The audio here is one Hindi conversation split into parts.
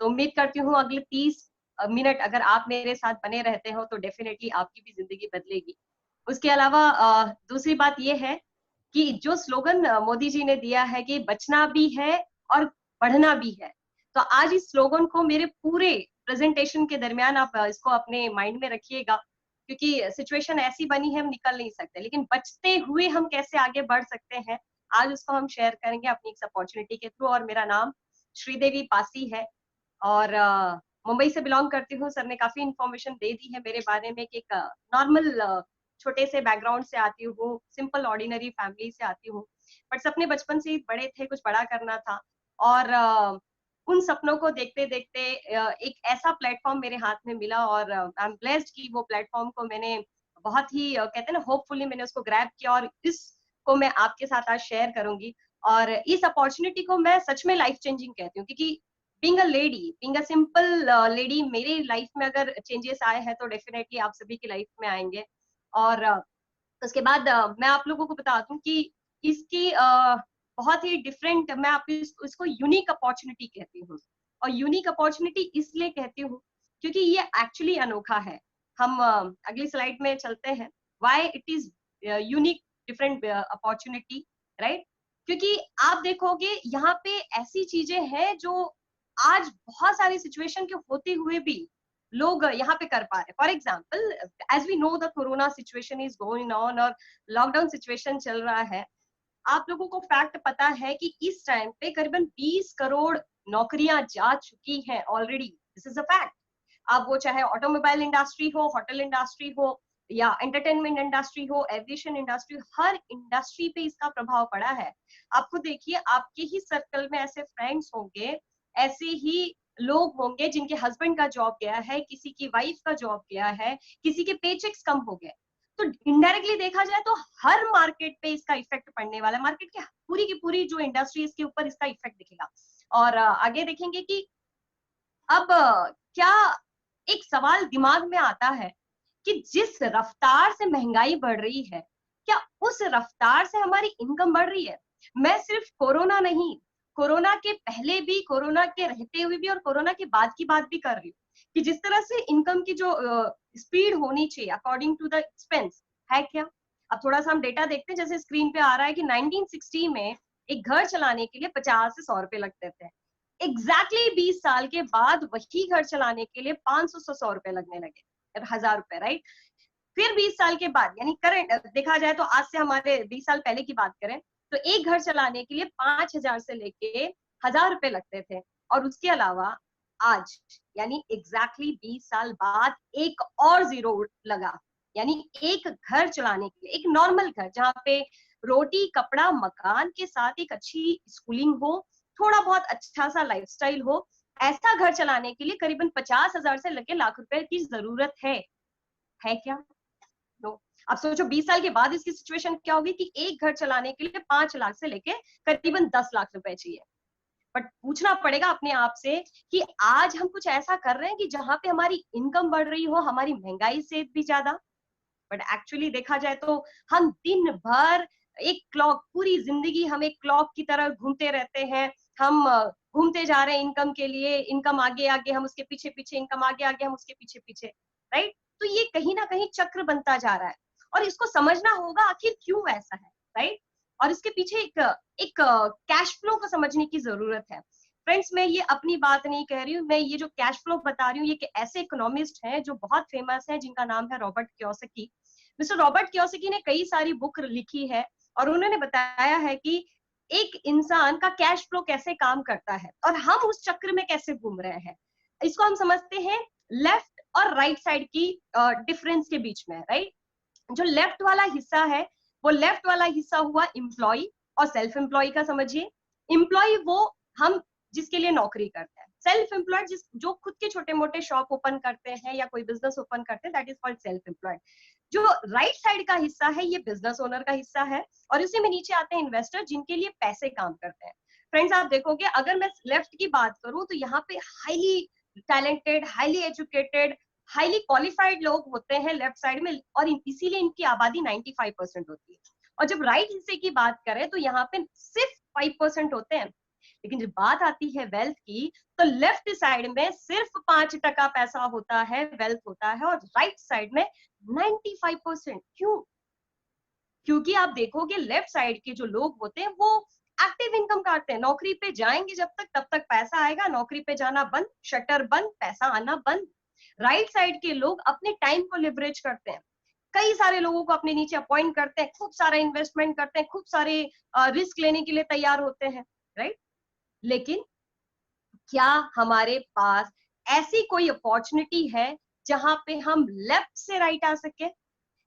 तो उम्मीद करती हूँ अगले 30 मिनट अगर आप मेरे साथ बने रहते हो तो डेफिनेटली आपकी भी जिंदगी बदलेगी। उसके अलावा दूसरी बात ये है कि जो स्लोगन मोदी जी ने दिया है कि बचना भी है और बढ़ना भी है, तो आज इस स्लोगन को मेरे पूरे प्रेजेंटेशन के दरमियान आप इसको अपने माइंड में रखिएगा, क्योंकि सिचुएशन ऐसी बनी है हम निकल नहीं सकते, लेकिन बचते हुए हम कैसे आगे बढ़ सकते हैं, आज उसको हम शेयर करेंगे अपनी इस अपॉर्चुनिटी के थ्रू। और मेरा नाम श्रीदेवी पासी है और मुंबई से बिलोंग करती हूँ। सर ने काफी इन्फॉर्मेशन दे दी है मेरे बारे में कि एक नॉर्मल छोटे से बैकग्राउंड से आती हूँ, सिंपल ऑर्डिनरी फैमिली से आती हूँ, बट सपने बचपन से ही बड़े थे, कुछ बड़ा करना था। और उन सपनों को देखते देखते एक ऐसा प्लेटफॉर्म मेरे हाथ में मिला और आई एम ब्लेस्ड कि वो प्लेटफॉर्म को मैंने बहुत ही कहते हैं ना होपफुली मैंने उसको ग्रैब किया और इसको मैं आपके साथ आज शेयर करूंगी। और इस अपॉर्चुनिटी को मैं सच में लाइफ चेंजिंग कहती हूँ, क्योंकि being a lady, being a simple lady, मेरी लाइफ में अगर चेंजेस आए हैं तो डेफिनेटली आप सभी की लाइफ में आएंगे। और उसके बाद मैं आप लोगों को बता दूं कि इसकी बहुत ही डिफरेंट, मैं आप इसको यूनिक अपॉर्चुनिटी कहती हूँ। और यूनिक अपॉर्चुनिटी इसलिए कहती हूँ क्योंकि ये एक्चुअली अनोखा है। हम अगली स्लाइड में चलते हैं, why it is unique different opportunity, right? क्योंकि आप देखोगे यहाँ पे ऐसी चीजें हैं जो आज बहुत सारी सिचुएशन के होते हुए भी लोग यहाँ पे कर पा रहे हैं। For example, as we know the corona situation is going on और लॉकडाउन सिचुएशन चल रहा है। आप लोगों को फैक्ट पता है कि इस टाइम पे करीबन 20 करोड़ नौकरियां जा चुकी हैं already. This is a fact. अब वो चाहे ऑटोमोबाइल इंडस्ट्री हो, होटल इंडस्ट्री हो, या एंटरटेनमेंट इंडस्ट्री हो, एविएशन इंडस्ट्री, हर इंडस्ट्री पे इसका प्रभाव पड़ा है। आपको देखिए, आपके ही सर्कल में ऐसे फ्रेंड्स होंगे, ऐसे ही लोग होंगे जिनके हस्बैंड का जॉब गया है, किसी की वाइफ का जॉब गया है, किसी के पेचेक्स कम हो गए। तो इनडायरेक्टली देखा जाए तो हर मार्केट पे इसका इफेक्ट पड़ने वाला है। मार्केट की पूरी जो इंडस्ट्री इसके ऊपर इसका इफेक्ट दिखेगा। और आगे देखेंगे कि अब क्या एक सवाल दिमाग में आता है कि जिस रफ्तार से महंगाई बढ़ रही है, क्या उस रफ्तार से हमारी इनकम बढ़ रही है? मैं सिर्फ कोरोना नहीं, कोरोना के पहले भी, कोरोना के रहते हुए भी और कोरोना के बाद की बात भी कर रही हूँ कि जिस तरह से इनकम की जो स्पीड होनी चाहिए अकॉर्डिंग टू द एक्सपेंस है क्या। अब थोड़ा सा हम डेटा देखते हैं, जैसे स्क्रीन पे आ रहा है कि 1960 में एक घर चलाने के लिए 50 से 100 रुपए लगते थे। एग्जैक्टली 20 साल के बाद वही घर चलाने के लिए 500 से 100 रुपए लगने लगे, 1000 रुपए, राइट? फिर 20 साल के बाद, यानी करंट देखा जाए तो आज से हमारे 20 साल पहले की बात करें तो एक घर चलाने के लिए 5000 से लेके 1000 रुपए लगते थे। और उसके अलावा आज, यानी एग्जैक्टली 20 साल बाद एक और जीरो लगा, यानी एक घर चलाने के लिए, एक नॉर्मल घर जहाँ पे रोटी कपड़ा मकान के साथ एक अच्छी स्कूलिंग हो, थोड़ा बहुत अच्छा सा लाइफस्टाइल हो, ऐसा घर चलाने के लिए करीबन 50,000 से लेके लाख रुपए की जरूरत है क्या? नो। अब सोचो 20 साल के बाद इसकी सिचुएशन क्या होगी कि एक घर चलाने के लिए 5 लाख से लेके करीबन 10 लाख रुपए चाहिए। बट पूछना पड़ेगा अपने आप से कि आज हम कुछ ऐसा कर रहे हैं कि जहां पे हमारी इनकम बढ़ रही हो, हमारी महंगाई से भी ज्यादा। बट एक्चुअली देखा जाए तो हम दिन भर एक क्लॉक, पूरी जिंदगी हम एक क्लॉक की तरह घूमते रहते हैं। हम घूमते जा रहे हैं इनकम के लिए, इनकम आगे आगे हम उसके पीछे पीछे, इनकम आगे आगे हम उसके पीछे पीछे, राइट? तो ये कहीं ना कहीं चक्र बनता जा रहा है और इसको समझना होगा आखिर क्यों ऐसा है, राइट? और इसके पीछे एक कैश फ्लो को समझने की जरूरत है। फ्रेंड्स, मैं ये अपनी बात नहीं कह रही हूँ, मैं ये जो कैश फ्लो बता रही हूँ ये ऐसे इकोनॉमिस्ट हैं जो बहुत फेमस है, जिनका नाम है Robert Kiyosaki. Mister Robert Kiyosaki ने कई सारी बुक लिखी है और उन्होंने बताया है कि एक इंसान का कैश फ्लो कैसे काम करता है और हम उस चक्र में कैसे घूम रहे हैं। इसको हम समझते हैं लेफ्ट और राइट साइड की डिफरेंस के बीच में, राइट? जो लेफ्ट वाला हिस्सा है, वो लेफ्ट वाला हिस्सा हुआ एम्प्लॉय और सेल्फ एम्प्लॉय का। समझिए, एम्प्लॉय वो हम जिसके लिए नौकरी करते हैं, सेल्फ एम्प्लॉयड जिस जो खुद के छोटे मोटे शॉप ओपन करते हैं या कोई बिजनेस ओपन करते हैं, that is called self employed. जो राइट साइड का हिस्सा है ये बिजनेस ओनर का हिस्सा है और इसी में नीचे आते हैं इन्वेस्टर, जिनके लिए पैसे काम करते हैं। फ्रेंड्स, आप देखोगे अगर मैं लेफ्ट की बात करूं तो यहाँ पे highly talented, highly educated, highly qualified लोग होते हैं लेफ्ट साइड में और इसीलिए इनकी आबादी 95% होती है। और जब राइट हिस्से की बात करें तो यहाँ पे सिर्फ 5% होते हैं। लेकिन जब बात आती है वेल्थ की, तो लेफ्ट साइड में सिर्फ 5% पैसा होता है, वेल्थ होता है, और राइट साइड में 95%। क्यों? क्योंकि आप देखोगे लेफ्ट साइड के जो लोग होते हैं वो एक्टिव इनकम काटते हैं, नौकरी पे जाएंगे जब तक तब तक पैसा आएगा, नौकरी पे जाना बंद, शटर बंद, पैसा आना बंद। राइट साइड के लोग अपने टाइम को लिवरेज करते हैं, कई सारे लोगों को अपने नीचे अपॉइंट करते हैं, खूब सारा इन्वेस्टमेंट करते हैं, खूब सारे रिस्क लेने के लिए तैयार होते हैं, राइट। लेकिन क्या हमारे पास ऐसी कोई अपॉर्चुनिटी है जहां पे हम लेफ्ट से राइट आ सके,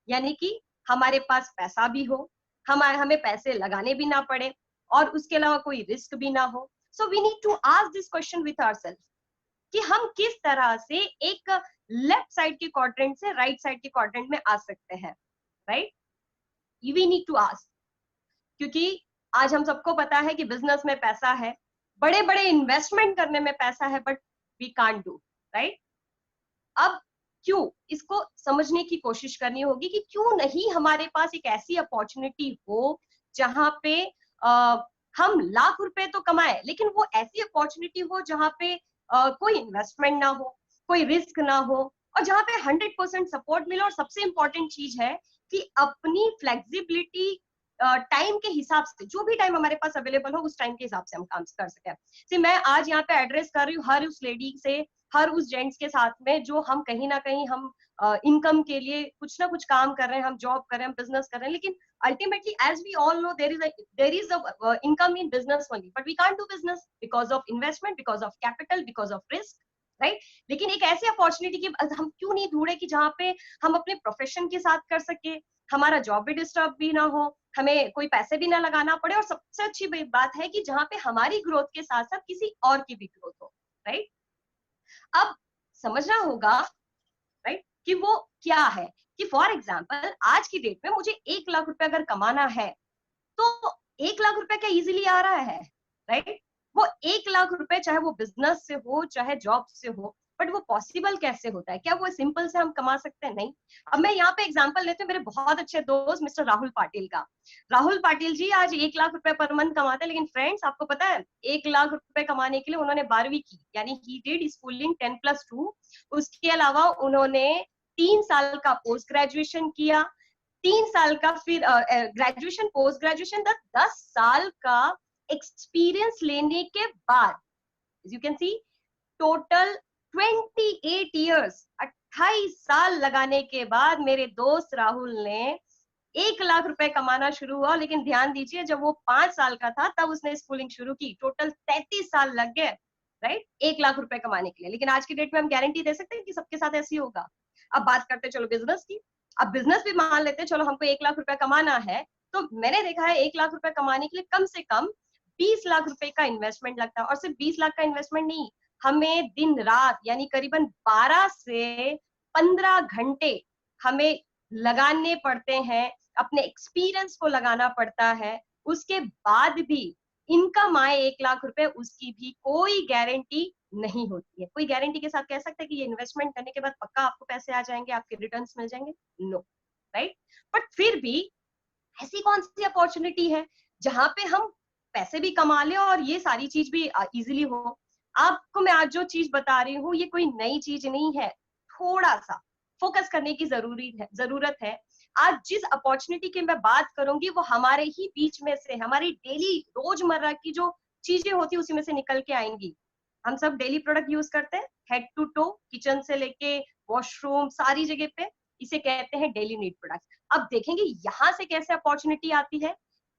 यानी कि हमारे पास पैसा भी हो, हमें पैसे लगाने भी ना पड़े, और उसके अलावा कोई रिस्क भी ना हो? So we need to ask this question with ourselves कि हम किस तरह से एक लेफ्ट साइड के क्वाड्रेंट से राइट साइड के क्वाड्रेंट में आ सकते हैं, right. We need to ask, क्योंकि आज हम सबको पता है कि बिजनेस में पैसा है, बड़े बड़े इन्वेस्टमेंट करने में पैसा है, but we can't do, right. अब क्यों, इसको समझने की कोशिश करनी होगी कि क्यों नहीं हमारे पास एक ऐसी अपॉर्चुनिटी हो जहां पे हम लाख रुपए तो कमाए, लेकिन वो ऐसी अपॉर्चुनिटी हो जहां पे कोई इन्वेस्टमेंट ना हो, कोई रिस्क ना हो, और जहां पे 100% सपोर्ट मिले, और सबसे इंपॉर्टेंट चीज है कि अपनी फ्लेक्सिबिलिटी टाइम के हिसाब से, जो भी टाइम हमारे पास अवेलेबल हो उस टाइम के हिसाब से हम काम कर सके। मैं आज यहाँ पे एड्रेस कर रही हूँ हर उस लेडी से, हर उस जेंट्स के साथ में जो हम कहीं ना कहीं हम इनकम के लिए कुछ ना कुछ काम कर रहे हैं, हम जॉब कर रहे हैं, हम बिजनेस कर रहे हैं, लेकिन ultimately as we all know there is a income in business only, but we can't do business because of investment, because of capital, because of risk, right. लेकिन एक ऐसी अपॉर्चुनिटी की हम क्यों नहीं ढूंढे कि जहाँ पे हम अपने प्रोफेशन के साथ कर सके, हमारा जॉब भी डिस्टर्ब भी ना हो, हमें कोई पैसे भी ना लगाना पड़े, और सबसे अच्छी बात है कि जहाँ पे हमारी ग्रोथ के साथ साथ किसी और की भी ग्रोथ हो, राइट। अब समझना होगा, राइट, कि वो क्या है। कि फॉर एग्जाम्पल आज की डेट में मुझे 1 लाख रुपए अगर कमाना है, तो 1 लाख रुपए क्या इजीली आ रहा है, राइट। वो 1 लाख रुपए चाहे वो बिजनेस से हो चाहे जॉब से हो, बट वो पॉसिबल कैसे होता है, क्या वो सिंपल से हम कमा सकते हैं? नहीं। अब मैं यहाँ पे एग्जांपल लेती हूँ मेरे बहुत अच्छे दोस्त मिस्टर राहुल पाटिल का। राहुल पाटिल जी आज 1 लाख रुपए पर मंथ कमाते हैं, लेकिन फ्रेंड्स आपको पता है 1 लाख रुपए कमाने के लिए उन्होंने 12वीं की, यानी ही डिड स्कूलिंग 10+2। उसके अलावा उन्होंने 3 साल का पोस्ट ग्रेजुएशन किया, 3 साल का फिर ग्रेजुएशन, पोस्ट ग्रेजुएशन, 10 साल का एक्सपीरियंस लेने के बाद, you can C, total 28 years, 28 साल लगाने के बाद मेरे दोस्त राहुल ने 1 लाख रुपए कमाना शुरू हुआ। लेकिन ध्यान दीजिए जब वो 5 साल का था तब उसने स्कूलिंग शुरू की, टोटल 33 साल लग गए, राइट, 1 लाख रुपए कमाने के लिए। लेकिन आज की डेट में हम गारंटी दे सकते हैं कि सबके साथ ऐसी होगा? अब बात करते चलो बिजनेस की। अब बिजनेस भी मान लेते हैं, चलो हमको 1 लाख रुपए कमाना है, तो मैंने देखा है 1 लाख रुपए कमाने के लिए कम से कम 20 लाख रुपए का इन्वेस्टमेंट लगता है। और सिर्फ 20 लाख का इन्वेस्टमेंट नहीं, हमें दिन रात यानी करीबन 12 से 15 घंटे हमें लगाने पड़ते हैं, अपने एक्सपीरियंस को लगाना पड़ता है। उसके बाद भी इनकम आए 1 लाख रुपए, उसकी भी कोई गारंटी नहीं होती है। कोई गारंटी के साथ कह सकते हैं कि ये इन्वेस्टमेंट करने के बाद पक्का आपको पैसे आ जाएंगे, आपके रिटर्न्स मिल जाएंगे? No, right. बट फिर भी ऐसी कौन सी अपॉर्चुनिटी है जहां पे हम पैसे भी कमा ले और ये सारी चीज भी इजीली हो? आपको मैं आज जो चीज बता रही हूँ ये कोई नई चीज नहीं है, थोड़ा सा फोकस करने की जरूरत है। आज जिस अपॉर्चुनिटी की मैं बात करूंगी वो हमारे ही बीच में से, हमारी डेली रोजमर्रा की जो चीजें होती है उसी में से निकल के आएंगी। हम सब डेली प्रोडक्ट यूज करते हैं, हेड टू टो, किचन से लेके वॉशरूम, सारी जगह पे इसे कहते हैं डेली नीड प्रोडक्ट। अब देखेंगे यहाँ से कैसे अपॉर्चुनिटी आती है,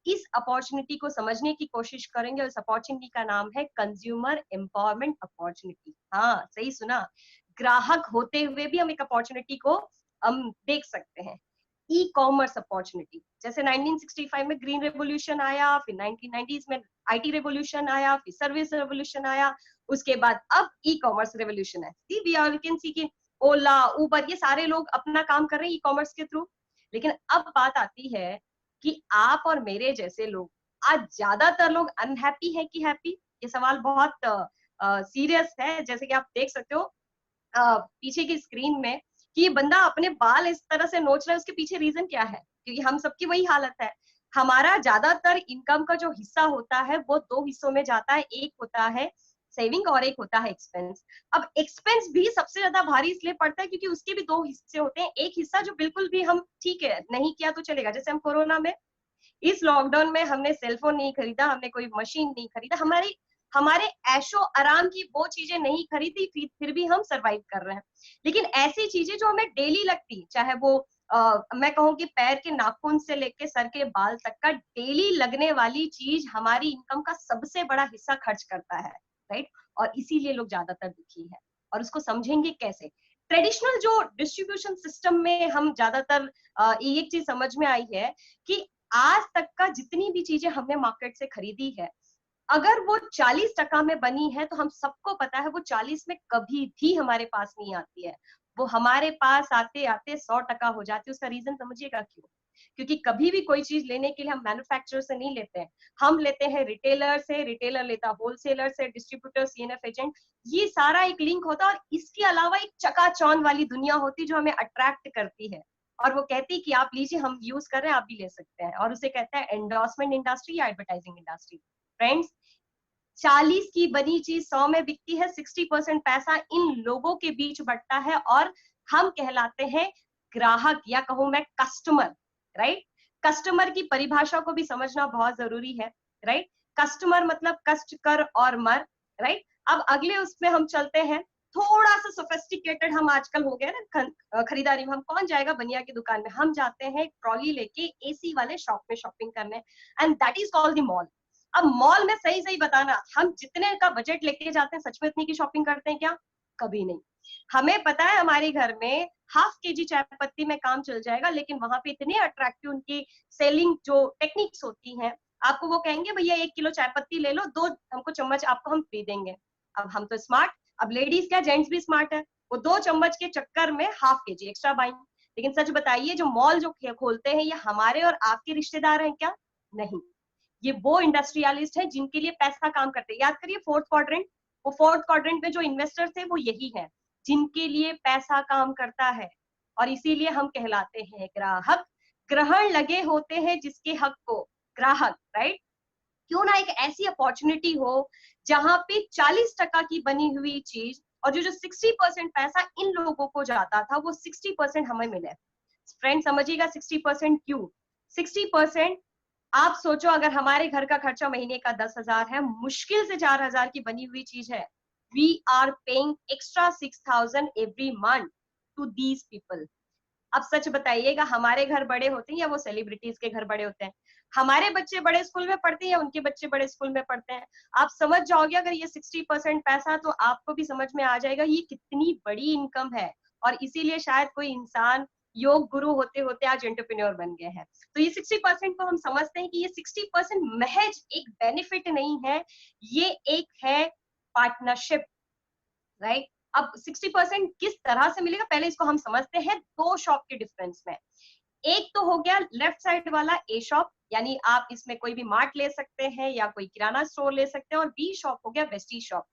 इस अपॉर्चुनिटी को समझने की कोशिश करेंगे। उस अपॉर्चुनिटी का नाम है कंज्यूमर एम्पावरमेंट अपॉर्चुनिटी। हाँ, सही सुना, ग्राहक होते हुए भी हम एक अपॉर्चुनिटी को हम देख सकते हैं। ई कॉमर्स अपॉर्चुनिटी, जैसे 1965 में ग्रीन रेवोल्यूशन आया, फिर 1990s में आईटी रेवोल्यूशन आया, फिर सर्विस रेवोल्यूशन आया, उसके बाद अब ई कॉमर्स रेवोल्यूशन है। वी आर कैन सी कि ओला, उबर, ये सारे लोग अपना काम कर रहे हैं ई कॉमर्स के थ्रू। लेकिन अब बात आती है कि आप और मेरे जैसे लोग, आज ज्यादातर लोग अनहैप्पी है कि हैप्पी? ये सवाल बहुत सीरियस है। जैसे कि आप देख सकते हो पीछे की स्क्रीन में कि ये बंदा अपने बाल इस तरह से नोच रहा है, उसके पीछे रीजन क्या है? क्योंकि हम सबकी वही हालत है, हमारा ज्यादातर इनकम का जो हिस्सा होता है वो दो हिस्सों में जाता है, एक होता है सेविंग और एक होता है एक्सपेंस। अब एक्सपेंस भी सबसे ज्यादा भारी इसलिए पड़ता है क्योंकि उसके भी दो हिस्से होते हैं। एक हिस्सा जो बिल्कुल भी हम ठीक है नहीं किया तो चलेगा, जैसे हम कोरोना में, इस लॉकडाउन में हमने सेलफोन नहीं खरीदा, हमने कोई मशीन नहीं खरीदा, हमारी हमारे ऐशो आराम की वो चीजें नहीं खरीदी, फिर भी हम सरवाइव कर रहे हैं। लेकिन ऐसी चीजें जो हमें डेली लगती, चाहे वो मैं कहूँ कि पैर के नाखून से लेके सर के बाल तक का डेली लगने वाली चीज हमारी इनकम का सबसे बड़ा हिस्सा खर्च करता है, राइट। और इसीलिए लोग ज्यादातर दुखी है। और उसको समझेंगे कैसे? ट्रेडिशनल जो डिस्ट्रीब्यूशन सिस्टम में हम ज्यादातर एक चीज समझ में आई है कि आज तक का जितनी भी चीजें हमने मार्केट से खरीदी है, अगर वो 40% में बनी है तो हम सबको पता है वो 40 में कभी भी हमारे पास नहीं आती है। वो हमारे पास आते आते 100% हो जाती है। उसका रीजन समझिएगा क्यों? क्योंकि कभी भी कोई चीज लेने के लिए हम मैन्युफैक्चरर से नहीं लेते हैं, हम लेते हैं रिटेलर से, रिटेलर लेता होलसेलर से, डिस्ट्रीब्यूटर, सीएनएफ एजेंट। ये सारा एक लिंक होता है और इसके अलावा एक चकाचौंध वाली दुनिया होती जो हमें अट्रैक्ट करती है और वो कहती है कि आप लीजिए, हम यूज कर रहे हैं, आप भी ले सकते हैं। और उसे कहते हैं एंडोर्समेंट इंडस्ट्री या एडवर्टाइजिंग इंडस्ट्री। फ्रेंड्स, 40 की बनी चीज 100 में बिकती है, 60% पैसा इन लोगों के बीच बंटता है और हम कहलाते हैं ग्राहक, या कहूं मैं कस्टमर, राइट। कस्टमर की परिभाषा को भी समझना बहुत जरूरी है, राइट। कस्टमर मतलब कष्ट कर और मर, राइट। अब अगले उसमें हम चलते हैं, थोड़ा सा सोफिस्टिकेटेड हम आजकल हो गए ना खरीदारी में। हम कौन जाएगा बनिया की दुकान में, हम जाते हैं ट्रॉली लेके एसी वाले शॉप में शॉपिंग करने, and that is called the mall. अब मॉल में सही सही बताना, हम जितने का बजट लेके जाते हैं सच में इतनी की शॉपिंग करते हैं क्या? कभी नहीं। हमें पता है हमारे घर में हाफ केजी चाय पत्ती में काम चल जाएगा, लेकिन वहां पे इतने अट्रैक्टिव उनकी सेलिंग जो टेक्निक्स होती हैं, आपको वो कहेंगे भैया 1 किलो चाय पत्ती ले लो, 2 हमको चम्मच आपको हम फ्री देंगे। अब हम तो स्मार्ट, अब लेडीज क्या जेंट्स भी स्मार्ट है, वो 2 चम्मच के चक्कर में हाफ केजी एक्स्ट्रा बाइंग। लेकिन सच बताइए, जो मॉल जो खोलते हैं ये हमारे और आपके रिश्तेदार हैं क्या? नहीं, ये वो इंडस्ट्रियलिस्ट है जिनके लिए पैसा काम करते हैं। याद करिए फोर्थ क्वाड्रेंट, वो फोर्थ क्वाड्रेंट में जो इन्वेस्टर थे वो यही है जिनके लिए पैसा काम करता है। और इसीलिए हम कहलाते हैं ग्राहक। ग्रहण लगे होते हैं जिसके हक को ग्राहक, राइट। क्यों ना एक ऐसी अपॉर्चुनिटी हो जहां पे 40% की बनी हुई चीज और जो जो 60% पैसा इन लोगों को जाता था वो 60% हमें मिले। फ्रेंड समझिएगा 60% क्यों? 60%, आप सोचो अगर हमारे घर का खर्चा महीने का 10,000 है, मुश्किल से 4,000 की बनी हुई चीज है, we are paying extra 6,000 every month to these people. अब सच बताइएगा, हमारे घर बड़े होते हैं या वो सेलिब्रिटीज के घर बड़े होते हैं? हमारे बच्चे बड़े स्कूल में पढ़ते हैं या उनके बच्चे बड़े स्कूल में पढ़ते हैं? आप समझ जाओगे अगर ये 60% पैसा, तो आपको भी समझ में आ जाएगा ये कितनी बड़ी इनकम है। और इसीलिए शायद कोई इंसान योग गुरु होते होते आज एंटरप्रेन्योर बन गए हैं। तो ये 60% को हम समझते हैं कि ये 60% महज एक बेनिफिट नहीं है, ये एक है पार्टनरशिप, राइट। अब 60% किस तरह से मिलेगा पहले इसको हम समझते हैं दो शॉप के डिफरेंस में। एक तो हो गया लेफ्ट साइड वाला ए शॉप, यानी आप इसमें कोई भी मार्ट ले सकते हैं या कोई किराना स्टोर ले सकते हैं, और बी शॉप हो गया वेस्टी शॉप।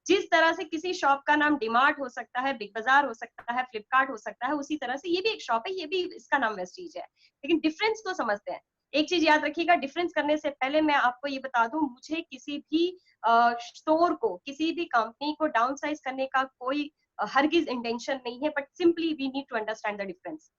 जिस तरह से किसी शॉप का नाम डीमार्ट हो सकता है, बिग बाजार हो सकता है, फ्लिपकार्ट हो सकता है, उसी तरह से ये भी एक शॉप है, ये भी इसका नाम वेस्टीज है। लेकिन डिफरेंस तो समझते हैं। एक चीज याद रखिएगा, डिफरेंस करने से पहले मैं आपको ये बता दूं, मुझे किसी भी स्टोर को, किसी भी कंपनी को डाउनसाइज करने का कोई हरगिज इंटेंशन नहीं है, but simply we need to understand the difference.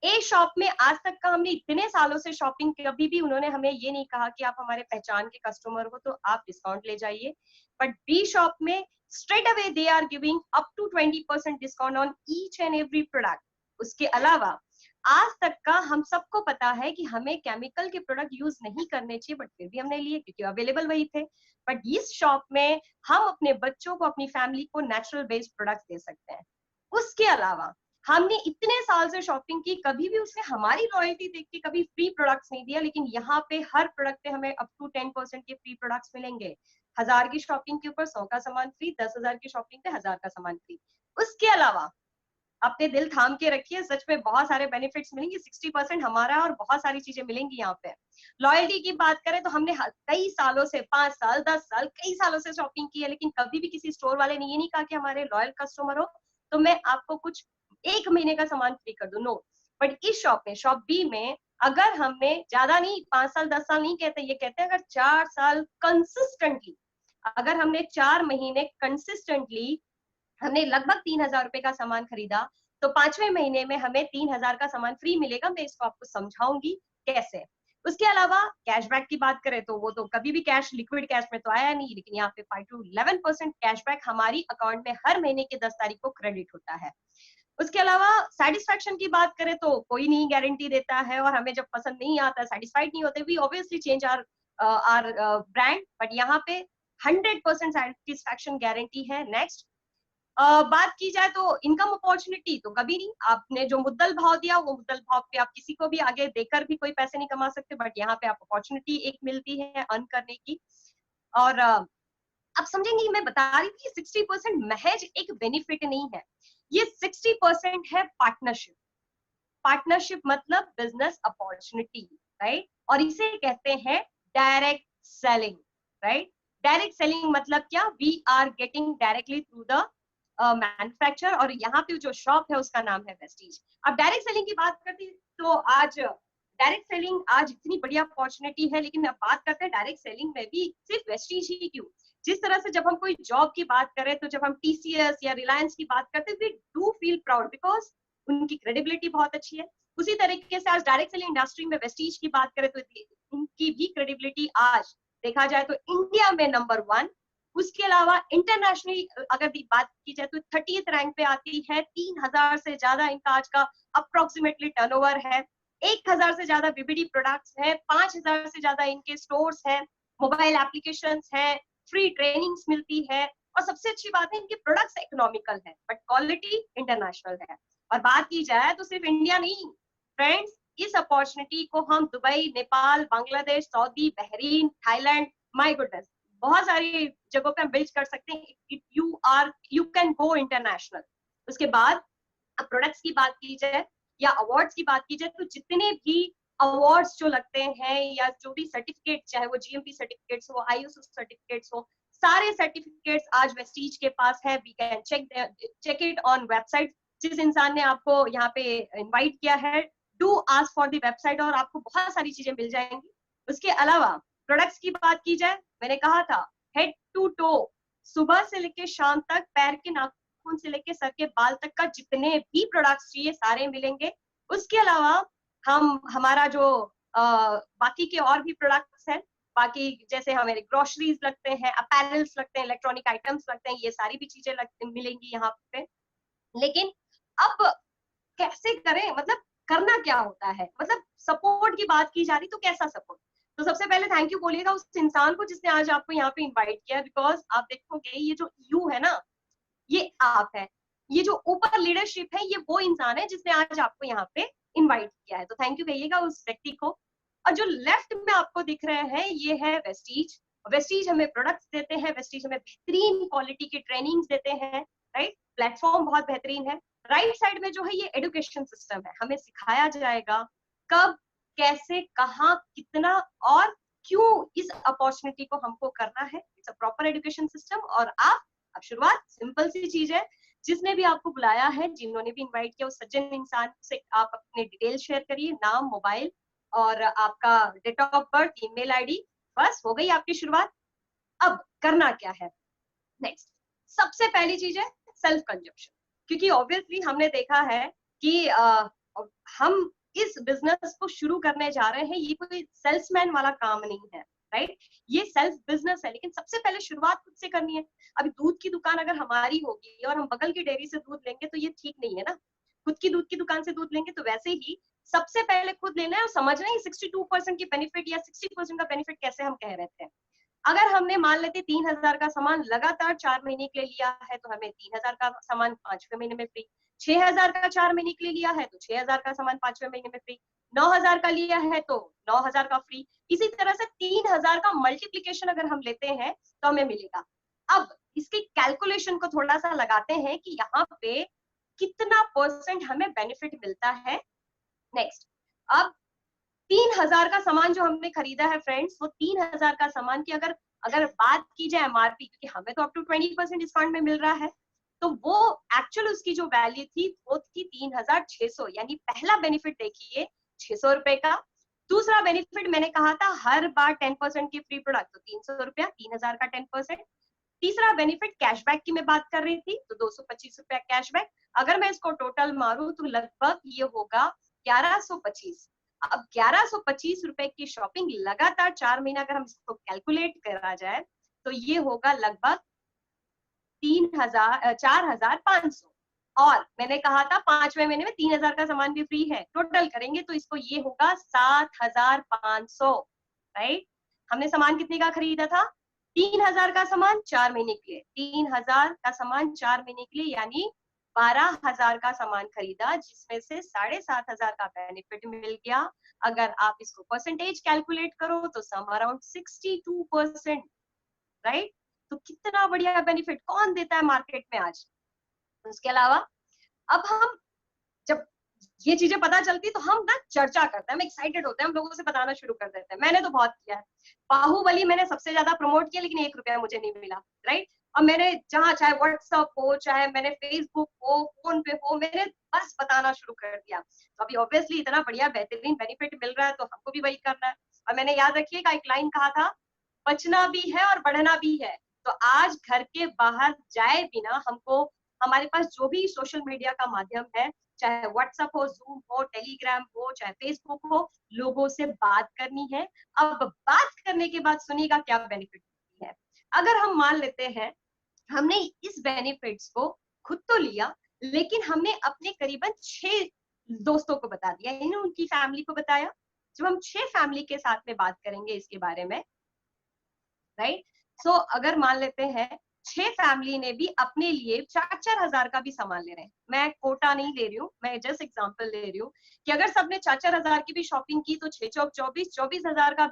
A shop में आज तक का हमने इतने सालों से शॉपिंग, कभी भी उन्होंने हमें ये नहीं कहा कि आप हमारे पहचान के कस्टमर हो तो आप डिस्काउंट ले जाइए। बट बी शॉप में straight away they are giving up to 20% discount on each and every product. उसके अलावा आज तक का हम सबको पता है कि हमें केमिकल के प्रोडक्ट यूज नहीं करने चाहिए, बट फिर भी हमने लिए क्योंकि अवेलेबल वही थे। बट इस शॉप में हम अपने बच्चों को, अपनी फैमिली को नेचुरल बेस्ड प्रोडक्ट दे सकते हैं। उसके अलावा हमने इतने साल से शॉपिंग की, कभी भी उसने हमारी लॉयल्टी देख के कभी फ्री प्रोडक्ट्स नहीं दिया, लेकिन यहाँ पे हर प्रोडक्ट पे हमें अप टू 10% के फ्री प्रोडक्ट्स मिलेंगे। 1,000 की शॉपिंग के ऊपर 100 का सामान फ्री, 10,000 की शॉपिंग पे 1,000 का सामान फ्री। उसके अलावा अपने दिल थाम के रखिए, सच में बहुत सारे बेनिफिट्स मिलेंगे। 60% हमारा और बहुत सारी चीजें मिलेंगी यहाँ पे। लॉयल्टी की बात करें तो हमने कई सालों से, 5 साल 10 साल कई सालों से शॉपिंग की है, लेकिन कभी भी किसी स्टोर वाले ने ये नहीं कहा कि हमारे लॉयल कस्टमर हो तो मैं आपको कुछ 1 महीने का सामान फ्री कर दूं, नो। बट इस शॉप में, शॉप बी में, अगर हमने ज्यादा नहीं, 5 साल 10 साल नहीं कहते, ये कहते हैं अगर 4 साल कंसिस्टेंटली, अगर हमने 4 महीने कंसिस्टेंटली हमने लगभग 3,000 रुपए का सामान खरीदा, तो 5वें महीने में हमें 3,000 का सामान फ्री मिलेगा। मैं इसको आपको समझाऊंगी कैसे। उसके अलावा कैशबैक की बात करें तो वो तो कभी भी कैश, लिक्विड कैश में तो आया नहीं, लेकिन यहाँ पे 5 to 11% कैशबैक हमारी अकाउंट में हर महीने के 10 तारीख को क्रेडिट होता है। उसके अलावा सेटिस्फैक्शन की बात करें तो कोई नहीं गारंटी देता है, और हमें जब पसंद नहीं आता, सेटिस्फाइड नहीं होते, we obviously change our brand, but यहाँ पे 100% सेटिस्फैक्शन गारंटी है। नेक्स्ट, बात की जाए तो इनकम अपॉर्चुनिटी तो कभी नहीं, आपने जो मुद्दल भाव दिया वो मुद्दल भाव पे आप किसी को भी आगे देकर भी कोई पैसे नहीं कमा सकते, बट यहाँ पे आप अपॉर्चुनिटी एक मिलती है अर्न करने की। और आप समझेंगे मैं बता रही थी 60% महज एक बेनिफिट नहीं है, ये 60% है पार्टनरशिप। पार्टनरशिप मतलब बिजनेस अपॉर्चुनिटी, राइट, और इसे कहते हैं direct selling, right. Direct selling मतलब क्या, we are getting directly through the manufacture, और यहाँ पे जो शॉप है उसका नाम है वेस्टीज। अब डायरेक्ट सेलिंग की बात करती तो आज डायरेक्ट सेलिंग आज इतनी बढ़िया अपॉर्चुनिटी है, लेकिन अब बात करते हैं डायरेक्ट सेलिंग में भी सिर्फ वेस्टीज ही क्यों। जिस तरह से जब हम कोई जॉब की बात करें, तो जब हम टीसीएस या रिलायंस की बात करते हैं, we do feel proud because उनकी क्रेडिबिलिटी बहुत अच्छी है। उसी तरीके से आज डायरेक्ट सेलिंग इंडस्ट्री में वेस्टीज की बात करें तो उनकी भी क्रेडिबिलिटी आज देखा जाए तो इंडिया में नंबर 1। उसके अलावा इंटरनेशनली अगर बात की जाए तो 30th रैंक पे आती है। 3,000 से ज्यादा इनका आज का अप्रोक्सीमेटली टर्नओवर है। 1,000 से ज्यादा बीबीडी प्रोडक्ट्स है, 5,000 से ज्यादा इनके स्टोर्स हैं, मोबाइल एप्लीकेशंस हैं, फ्री ट्रेनिंग्स मिलती है, और सबसे अच्छी बात है इनके प्रोडक्ट्स इकोनॉमिकल है बट क्वालिटी इंटरनेशनल है। और बात की जाए तो सिर्फ इंडिया नहीं फ्रेंड्स, इस अपॉर्चुनिटी को हम Dubai, Nepal, Bangladesh, Saudi, Bahrain, Thailand, my goodness, बहुत सारी जगहों पे हम बिल्ड कर सकते हैं। You can go international. उसके बाद अब प्रोडक्ट्स की बात की जाए या अवार्ड्स की बात की जाए, तो जितने भी अवार्ड्स जो लगते हैं या जो भी सर्टिफिकेट, चाहे वो जीएमपी सर्टिफिकेट्स हो, आईएसओ सर्टिफिकेट्स हो, सारे सर्टिफिकेट्स आज वेस्टीज के पास है। We can check it on website. जिस इंसान ने आपको यहाँ पे इनवाइट किया है, do ask for the website और आपको बहुत सारी चीजें मिल जाएंगी। उसके अलावा प्रोडक्ट्स की बात की जाए, मैंने कहा था हेड टू टो, सुबह से लेके शाम तक, पैर के नाखून से लेके सर के बाल तक का जितने भी प्रोडक्ट्स चाहिए सारे मिलेंगे। उसके अलावा हमारा जो बाकी के और भी प्रोडक्ट्स हैं, बाकी जैसे हमारे ग्रोसरीज लगते हैं, अपैरल्स लगते हैं, इलेक्ट्रॉनिक आइटम्स लगते हैं, ये सारी भी चीजें मिलेंगी यहाँ पे। लेकिन अब कैसे करें, मतलब करना क्या होता है, मतलब सपोर्ट की बात की जा रही तो कैसा सपोर्ट। तो सबसे पहले थैंक यू बोलिएगा उस इंसान को जिसने आज आपको यहाँ पे इनवाइट किया, बिकॉज आप देखोगे ये जो यू है ना, ये आप है, ये जो ऊपर लीडरशिप है, ये वो इंसान है जिसने आज आपको यहाँ पे इनवाइट किया है। तो थैंक यू कहिएगा उस व्यक्ति को। और जो लेफ्ट में आपको दिख रहे हैं ये है वेस्टीज। वेस्टीज हमें प्रोडक्ट्स देते हैं, वेस्टीज हमें बेहतरीन क्वालिटी की ट्रेनिंग्स देते हैं, राइट, प्लेटफॉर्म बहुत बेहतरीन है। राइट साइड में जो है ये एजुकेशन सिस्टम है, हमें सिखाया जाएगा कब, कैसे, कहाँ, कितना और क्यों इस अपॉर्चुनिटी को हमको करना है। It's a proper education system. और आप शुरुआत सिंपल सी चीज है, जिसने भी आपको बुलाया है, जिन्होंने भी इनवाइट किया, उस सज्जन इंसान से आप अपने डिटेल शेयर करिए, नाम, मोबाइल और आपका date of birth, email ID, बस हो गई आपकी शुरुआत। अब करना क्या है, नेक्स्ट सबसे पहली चीज है सेल्फ कंजप्शन, क्योंकि ऑब्वियसली हमने देखा है कि हम इस बिजनेस को शुरू करने जा रहे हैं, ये कोई सेल्समैन वाला काम नहीं है, राइट, ये सेल्फ बिजनेस है। लेकिन सबसे पहले शुरुआत खुद से करनी है। अभी दूध की दुकान अगर हमारी होगी और हम बगल की डेयरी से दूध लेंगे तो ये ठीक नहीं है ना। खुद की दूध की दुकान से दूध लेंगे तो वैसे ही सबसे पहले खुद लेना है और समझना है 62% की बेनिफिट या 60% का बेनिफिट कैसे हम कह रहे थे। अगर हमने मान लेते 3,000 का सामान लगातार 4 महीने के लिए लिया है तो हमें 3,000 का सामान 5वें महीने में फ्री, 6,000 का 4 महीने के लिए लिया है तो 6,000 का सामान 5वें महीने में फ्री, 9,000 का लिया है तो 9,000 का फ्री। इसी तरह से 3,000 का मल्टीप्लीकेशन अगर हम लेते हैं तो हमें मिलेगा। अब इसकी कैलकुलेशन को थोड़ा सा लगाते हैं कि यहाँ पे कितना % हमें बेनिफिट मिलता है। नेक्स्ट, अब 3,000 का सामान जो हमने खरीदा है फ्रेंड्स, वो 3,000 का सामान की अगर बात की जाए एमआरपी, क्योंकि हमें तो अप टू 20% डिस्काउंट में मिल रहा है, तो वो एक्चुअल उसकी जो वैल्यू थी वो थी 3,600, यानी पहला बेनिफिट देखिए 600 रुपए का। दूसरा बेनिफिट मैंने कहा था हर बार 10% की फ्री प्रोडक्ट, तो 300 रुपया, 3000 का 10%। तीसरा बेनिफिट कैशबैक की मैं बात कर रही थी, तो 225 रुपया कैशबैक। अगर मैं इसको टोटल मारूं तो लगभग ये होगा 1125। अब 1125 रुपए की शॉपिंग लगातार 4 महीना अगर हम इसको कैलकुलेट करा जाए तो ये होगा लगभग 4500। और मैंने कहा था 5वें महीने में 3000 का सामान भी फ्री है, टोटल करेंगे तो इसको ये होगा 7500, राइट। हमने सामान कितने का खरीदा था? 3000 का सामान 4 महीने के लिए, 3000 का सामान 4 महीने के लिए, यानी 12000 का सामान खरीदा, जिसमें से 7500 का बेनिफिट मिल गया। अगर आप इसको परसेंटेज कैलकुलेट करो तो सम अराउंड 62%, राइट। तो कितना बढ़िया बेनिफिट कौन देता है मार्केट में आज। उसके अलावा अब हम जब ये चीजें पता चलती तो हम ना चर्चा करते हैं, हम एक्साइटेड होते हैं, हम लोगों से बताना शुरू कर देते हैं। मैंने तो बहुत किया है, बाहुबली मैंने सबसे ज्यादा प्रमोट किया, लेकिन 1 रुपया मुझे नहीं मिला, राइट। और मैंने जहां चाहे व्हाट्सएप हो, चाहे मैंने फेसबुक हो, फोन पे हो, मैंने बस बताना शुरू कर दिया। तो अभी ऑब्वियसली इतना बढ़िया बेहतरीन बेनिफिट मिल रहा है तो हमको भी वही करना है। और मैंने याद रखिएगा एक लाइन कहा था, बचना भी है और बढ़ना भी है। तो आज घर के बाहर जाए बिना हमको, हमारे पास जो भी सोशल मीडिया का माध्यम है, चाहे व्हाट्सएप हो, जूम हो, टेलीग्राम हो, चाहे फेसबुक हो, लोगों से बात करनी है। अब बात करने के बाद सुनिएगा क्या बेनिफिट है। अगर हम मान लेते हैं हमने इस बेनिफिट्स को खुद तो लिया, लेकिन हमने अपने करीबन 6 दोस्तों को बता दिया, यानी उनकी फैमिली को बताया। जब हम 6 फैमिली के साथ में बात करेंगे इसके बारे में, राइट। सो अगर मान लेते हैं 6 फैमिली ने भी अपने लिए 4-4 हजार का भी सामान ले रहे हैं, मैं कोटा नहीं ले रही हूँ, मैं जस्ट एग्जांपल ले रही हूँ कि अगर सबने 4-4 हजार की भी शॉपिंग की तो 6 चौक 24 हजार का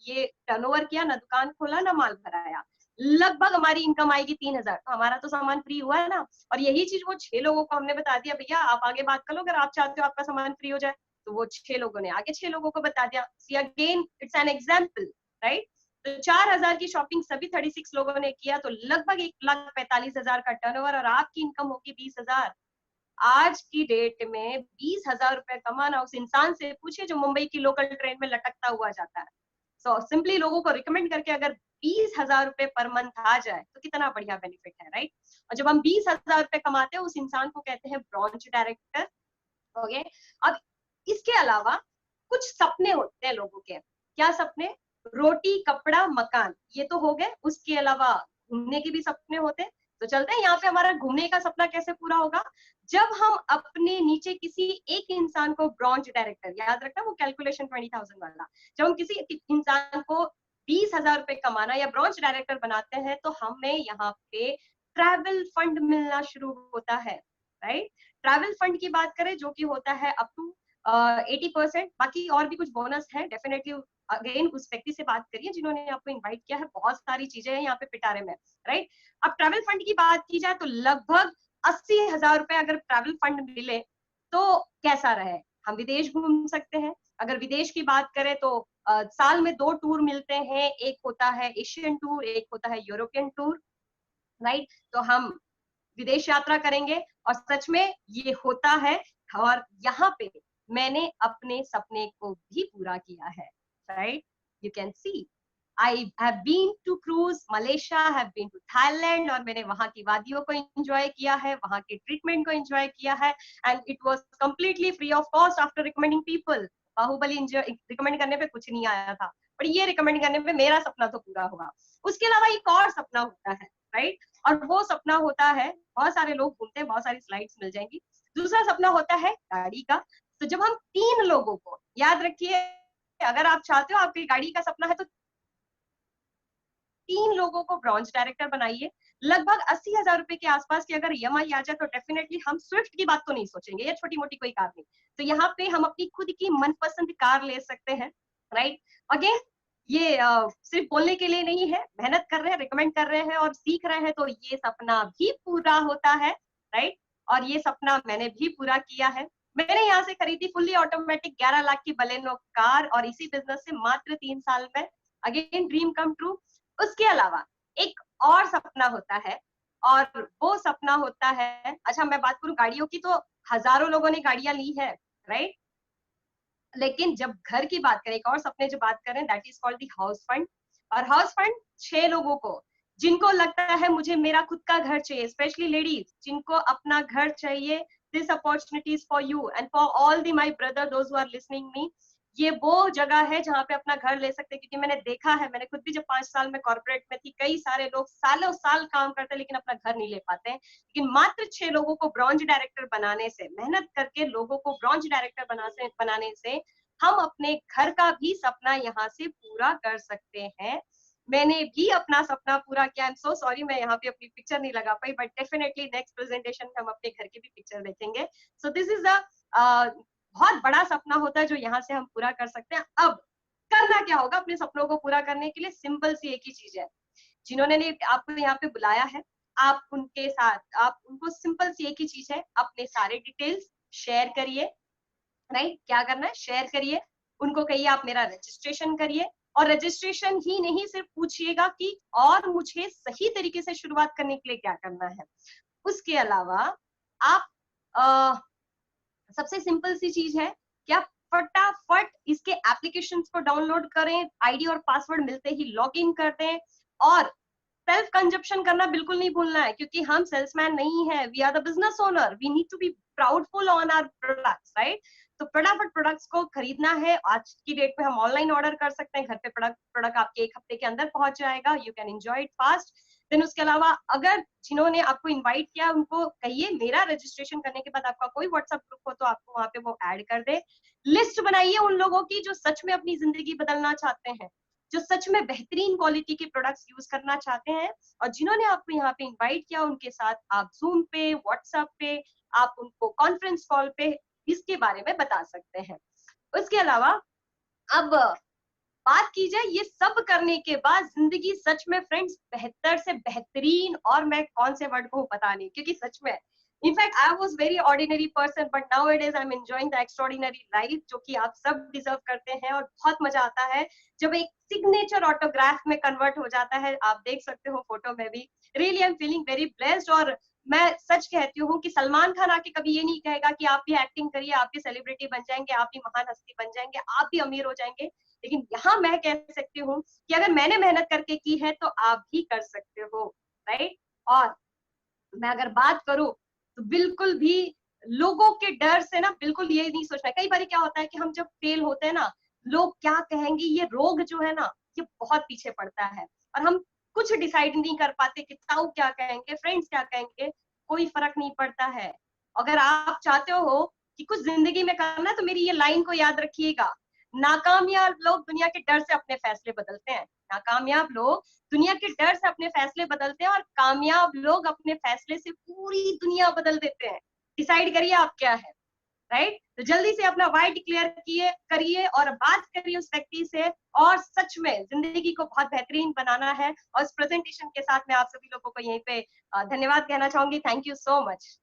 ये टर्नओवर किया ना, दुकान खोला ना, माल भराया, लगभग हमारी इनकम आएगी 3000। तो हमारा तो सामान फ्री हुआ है ना। और यही चीज वो 6 लोगों को हमने बता दिया, भैया आप आगे बात कर लो, अगर आप चाहते हो आपका सामान फ्री हो जाए। तो वो 6 लोगों ने आगे 6 लोगों को बता दिया। See again it's an example, right. तो 4000 की शॉपिंग सभी 36 लोगों ने किया, तो लगभग 1,45,000 का टर्नओवर, और आपकी इनकम होगी 20,000। आज की डेट में 20,000 रुपए कमाना उस इंसान से पूछिए जो मुंबई की लोकल ट्रेन में लटकता हुआ जाता है। सो सिंपली लोगों को रिकमेंड करके अगर 20,000 रुपए पर मंथ आ जाए तो कितना बढ़िया बेनिफिट है, राइट। और जब हम 20,000 रुपए कमाते हैं उस इंसान को कहते हैं ब्रांच डायरेक्टर। ओके। अब इसके अलावा कुछ सपने होते हैं लोगों के। क्या सपने? रोटी कपड़ा मकान, ये तो हो गए। उसके अलावा घूमने के भी सपने होते हैं। तो चलते हैं यहाँ पे, हमारा घूमने का सपना कैसे पूरा होगा? जब हम अपने नीचे किसी एक इंसान को ब्रांच डायरेक्टर, याद रखना वो कैलकुलेशन 20,000 वाला, जब हम किसी इंसान को 20,000 रुपए कमाना या ब्रांच डायरेक्टर बनाते हैं तो हमें यहाँ पे ट्रैवल फंड मिलना शुरू होता है, राइट। ट्रैवल फंड की बात करें जो कि होता है अप टू 80%। बाकी और भी कुछ बोनस है, डेफिनेटली अगेन उस व्यक्ति से बात करिए जिन्होंने आपको इनवाइट किया है, बहुत सारी चीजें हैं यहाँ पे पिटारे में, राइट। अब ट्रैवल फंड की बात की जाए तो लगभग 80,000 रुपए अगर ट्रैवल फंड मिले तो कैसा रहे? हम विदेश घूम सकते हैं। अगर विदेश की बात करें तो साल में 2 टूर मिलते हैं, एक होता है एशियन टूर, एक होता है यूरोपियन टूर, राइट। तो हम विदेश यात्रा करेंगे और सच में ये होता है। और यहाँ पे मैंने अपने सपने को भी पूरा किया है, right. You can see I have been to cruise Malaysia, have been to Thailand, और मैंने वहां की वादियों को एंजॉय किया है, वहां के ट्रीटमेंट को एंजॉय किया है, and it was completely free of cost after recommending people. Baahubali recommend करने पे कुछ नहीं आया था, पर ये रिकमेंड करने पे मेरा सपना तो पूरा होगा। उसके अलावा एक और सपना होता है, राइट। और वो सपना होता है, बहुत सारे लोग घूमते हैं, बहुत सारी स्लाइड्स मिल जाएंगी। दूसरा सपना होता है गाड़ी का। तो जब हम 3 लोगों को, याद रखिए अगर आप चाहते हो आपकी गाड़ी का सपना है तो 3 लोगों को ब्रांच डायरेक्टर बनाइए। लगभग 80,000 रुपए के आसपास की अगर ईएमआई आ जाए तो डेफिनेटली हम स्विफ्ट की बात तो नहीं सोचेंगे, या छोटी मोटी कोई कार नहीं। तो यहाँ पे हम अपनी खुद की मनपसंद कार ले सकते हैं, राइट। अगेन ये सिर्फ बोलने के लिए नहीं है, मेहनत कर रहे हैं, रिकमेंड कर रहे हैं और सीख रहे हैं तो ये सपना भी पूरा होता है, राइट। और ये सपना मैंने भी पूरा किया है। मैंने यहाँ से खरीदी फुल्ली ऑटोमेटिक 11 लाख की बलेनो कार, और इसी बिजनेस से मात्र 3 साल में, अगेन ड्रीम कम ट्रू। उसके अलावा एक और सपना होता है, और वो सपना होता है, अच्छा मैं बात करूं गाड़ियों की तो हजारों लोगों ने गाड़ियां ली है, राइट। लेकिन जब घर की बात करें, एक और सपने जो बात करें, that is called the house fund. और हाउस फंड 6 लोगों को जिनको लगता है मुझे मेरा खुद का घर चाहिए, स्पेशली लेडीज जिनको अपना घर चाहिए, this opportunity is for you and for all the my brother those who are listening me. ये वो जगह है जहाँ पे अपना घर ले सकते हैं, क्योंकि मैंने देखा है, मैंने खुद भी जब 5 साल में कॉर्पोरेट में थी, कई सारे लोग सालों साल काम करते हैं लेकिन अपना घर नहीं ले पाते हैं। लेकिन मात्र 6 लोगों को ब्रॉन्ज डायरेक्टर बनाने से, मेहनत करके लोगों को ब्रॉन्ज डायरेक्टर बनाने से हम अपने घर का भी सपना यहाँ से पूरा कर सकते हैं। मैंने भी अपना सपना पूरा किया। आई एम सो सॉरी, मैं यहाँ पे अपनी पिक्चर नहीं लगा पाई, बट डेफिनेटली नेक्स्ट प्रेजेंटेशन में हम अपने घर की भी पिक्चर देखेंगे। सो दिस इज अ बहुत बड़ा सपना होता है जो यहाँ से हम पूरा कर सकते हैं। अब करना क्या होगा अपने सपनों को पूरा करने के लिए? सिंपल सी एक ही चीज है। जिन्होंने आपको यहाँ पे बुलाया है, आप उनके साथ, आप उनको सिंपल सी एक ही चीज है, अपने सारे डिटेल्स शेयर करिए। राइट, क्या करना है? शेयर करिए। उनको कहिए आप मेरा रजिस्ट्रेशन करिए, और रजिस्ट्रेशन ही नहीं, सिर्फ पूछिएगा कि और मुझे सही तरीके से शुरुआत करने के लिए क्या करना है। उसके अलावा आप सबसे सिंपल सी चीज है कि आप फटाफट इसके एप्लीकेशंस को डाउनलोड करें, आईडी और पासवर्ड मिलते ही लॉग इन कर दें, और सेल्फ कंजप्शन करना बिल्कुल नहीं भूलना है, क्योंकि हम सेल्समैन नहीं है, we are the business owner, we need to be proudful on our products, right. तो फटाफट प्रोडक्ट्स को खरीदना है। आज की डेट में हम ऑनलाइन ऑर्डर कर सकते हैं, घर पे प्रोडक्ट आपके 1 हफ्ते के अंदर पहुंच जाएगा, you can enjoy it fast. Then उसके अलावा अगर जिन्होंने आपको इनवाइट किया उनको कहिए मेरा रजिस्ट्रेशन करने के बाद आपका कोई व्हाट्सएप ग्रुप हो तो आपको वहां पे वो ऐड कर दे। लिस्ट बनाइए उन लोगों की जो सच में अपनी जिंदगी बदलना चाहते हैं, जो सच में बेहतरीन क्वालिटी के प्रोडक्ट्स यूज करना चाहते हैं, और जिन्होंने आपको यहाँ पे इनवाइट किया उनके साथ आप जूम पे, व्हाट्सएप पे, आप उनको कॉन्फ्रेंस कॉल पे इसके बारे में बता सकते हैं। उसके अलावा अब बात की जाए ये सब करने के बाद जिंदगी सच में फ्रेंड्स बेहतर से बेहतरीन, और मैं कौन से वर्ड को पता नहीं, क्योंकि सच में in fact I was very ordinary person, but now it is I am enjoying the extraordinary life जो कि आप सब डिजर्व करते हैं। और बहुत मजा आता है जब एक सिग्नेचर ऑटोग्राफ में कन्वर्ट हो जाता है, आप देख सकते हो फोटो में भी। Really I am feeling very blessed. और मैं सच कहती हूँ कि सलमान खान आके कभी ये नहीं कहेगा कि आप भी एक्टिंग करिए, आप भी सेलिब्रिटी बन जाएंगे, आप भी महान हस्ती बन जाएंगे, आप भी अमीर हो जाएंगे। लेकिन यहाँ मैं कह सकती हूँ कि अगर मैंने मेहनत करके की है तो आप भी कर सकते हो, राइट। और मैं अगर बात करूं तो बिल्कुल भी लोगों के डर से ना बिल्कुल ये नहीं सोचना है। कई बार क्या होता है कि हम जब फेल होते हैं ना, लोग क्या कहेंगे, ये रोग जो है ना ये बहुत पीछे पड़ता है, और हम कुछ डिसाइड नहीं कर पाते कि ताऊ क्या कहेंगे, फ्रेंड्स क्या कहेंगे, कोई फर्क नहीं पड़ता है। अगर आप चाहते हो कि कुछ जिंदगी में करना है तो मेरी ये लाइन को याद रखिएगा, नाकामयाब लोग दुनिया के डर से अपने फैसले बदलते हैं, नाकामयाब लोग दुनिया के डर से अपने फैसले बदलते हैं, और कामयाब लोग अपने फैसले से पूरी दुनिया बदल देते हैं। डिसाइड करिए आप क्या है, राइट। तो जल्दी से अपना वाई डिक्लेयर करिए और बात करिए उस व्यक्ति से, और सच में जिंदगी को बहुत बेहतरीन बनाना है। और इस प्रेजेंटेशन के साथ मैं आप सभी लोगों को यहीं पे धन्यवाद कहना चाहूंगी। Thank you so much.